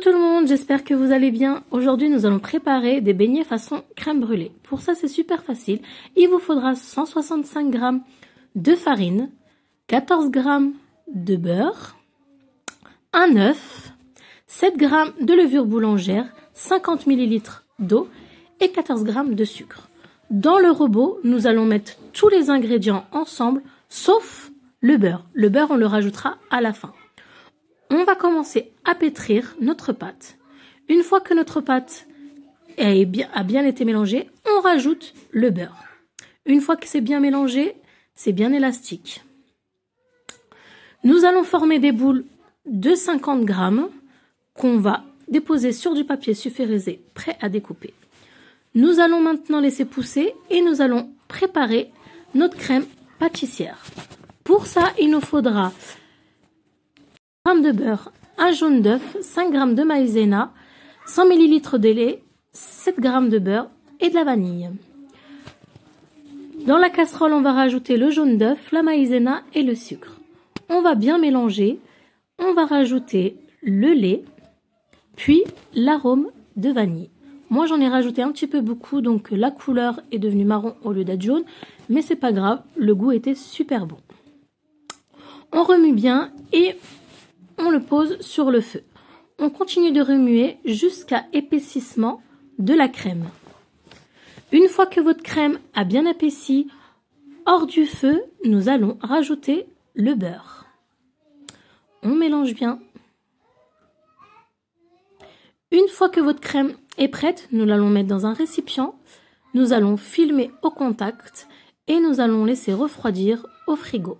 Coucou tout le monde, j'espère que vous allez bien. Aujourd'hui, nous allons préparer des beignets façon crème brûlée. Pour ça, c'est super facile. Il vous faudra 165 g de farine, 14 g de beurre, un œuf, 7 g de levure boulangère, 50 ml d'eau et 14 g de sucre. Dans le robot, nous allons mettre tous les ingrédients ensemble, sauf le beurre. Le beurre, on le rajoutera à la fin. On va commencer à pétrir notre pâte. Une fois que notre pâte a bien été mélangée, on rajoute le beurre. Une fois que c'est bien mélangé, c'est bien élastique. Nous allons former des boules de 50 g qu'on va déposer sur du papier sulfurisé prêt à découper. Nous allons maintenant laisser pousser et nous allons préparer notre crème pâtissière. Pour ça, il nous faudra 1 g de beurre, un jaune d'œuf, 5 g de maïzena, 100 ml de lait, 7 g de beurre et de la vanille. Dans la casserole, on va rajouter le jaune d'œuf, la maïzena et le sucre. On va bien mélanger. On va rajouter le lait, puis l'arôme de vanille. Moi, j'en ai rajouté un petit peu beaucoup, donc la couleur est devenue marron au lieu d'être jaune, mais c'est pas grave, le goût était super bon. On remue bien et on le pose sur le feu. On continue de remuer jusqu'à épaississement de la crème. Une fois que votre crème a bien épaissi, hors du feu, nous allons rajouter le beurre. On mélange bien. Une fois que votre crème est prête, nous l'allons mettre dans un récipient. Nous allons filmer au contact et nous allons laisser refroidir au frigo.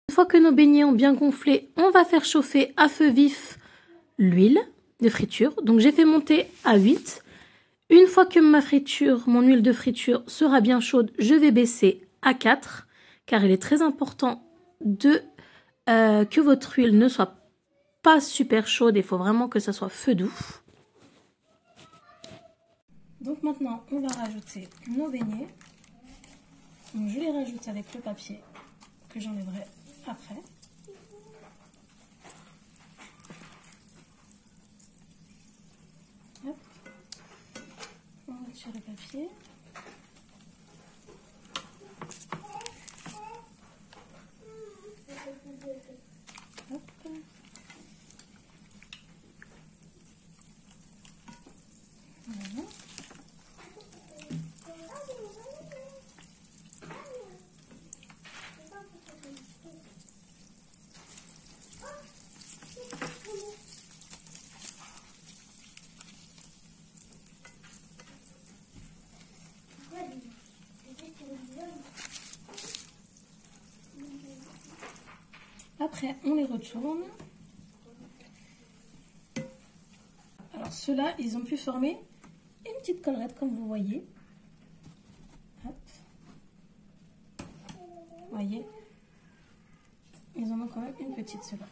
Une fois que nos beignets ont bien gonflé, on va faire chauffer à feu vif l'huile de friture. Donc j'ai fait monter à 8. Une fois que mon huile de friture sera bien chaude, je vais baisser à 4 car il est très important que votre huile ne soit pas super chaude. Il faut vraiment que ça soit feu doux. Donc maintenant, on va rajouter nos beignets. Donc je les rajoute avec le papier que j'enlèverai après. Hop. On retire le papier. Hop. Voilà. Après, on les retourne. Alors, ceux-là, ils ont pu former une petite collerette, comme vous voyez. Hop. Vous voyez, ils en ont quand même une petite, ceux-là.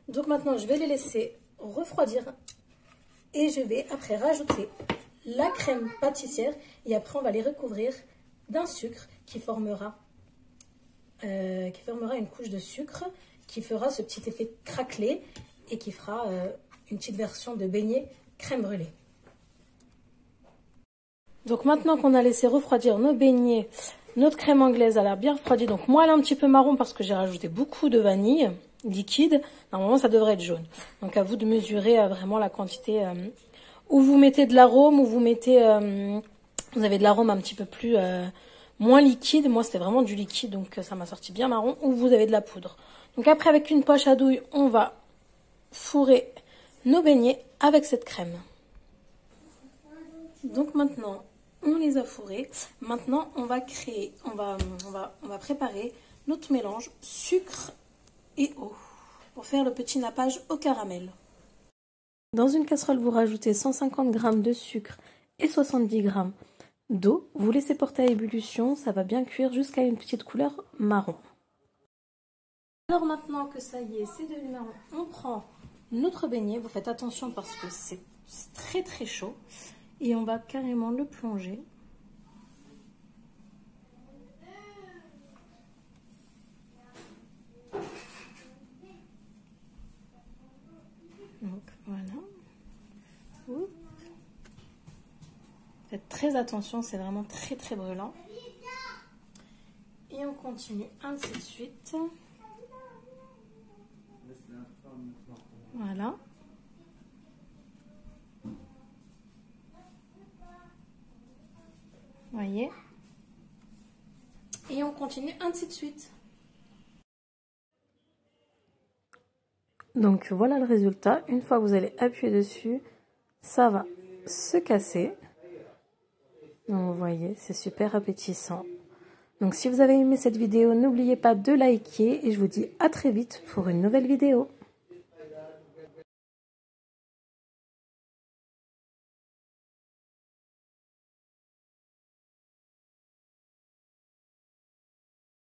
Donc maintenant, je vais les laisser refroidir. Et je vais après rajouter la crème pâtissière. Et après, on va les recouvrir d'un sucre qui formera une couche de sucre qui fera ce petit effet craquelé et qui fera une petite version de beignet crème brûlée. Donc maintenant qu'on a laissé refroidir nos beignets, notre crème anglaise a l'air bien refroidie. Donc moi elle est un petit peu marron parce que j'ai rajouté beaucoup de vanille liquide. Normalement ça devrait être jaune. Donc à vous de mesurer vraiment la quantité où vous mettez de l'arôme, où vous mettez vous avez de l'arôme un petit peu plus moins liquide. Moi c'était vraiment du liquide donc ça m'a sorti bien marron. Ou vous avez de la poudre. Donc après avec une poche à douille on va fourrer nos beignets avec cette crème. Donc maintenant on les a fourrés. Maintenant on va préparer notre mélange sucre et eau pour faire le petit nappage au caramel. Dans une casserole vous rajoutez 150 g de sucre et 70 g d'eau. Vous laissez porter à ébullition, ça va bien cuire jusqu'à une petite couleur marron. Alors maintenant que ça y est, c'est devenu marron, on prend notre beignet. Vous faites attention parce que c'est très très chaud. Et on va carrément le plonger. très attention, c'est vraiment très brûlant. Et on continue ainsi de suite. Voilà. Voyez. Et on continue ainsi de suite. Donc voilà le résultat. Une fois que vous allez appuyer dessus, ça va se casser. Donc vous voyez, c'est super appétissant. Donc si vous avez aimé cette vidéo, n'oubliez pas de liker et je vous dis à très vite pour une nouvelle vidéo.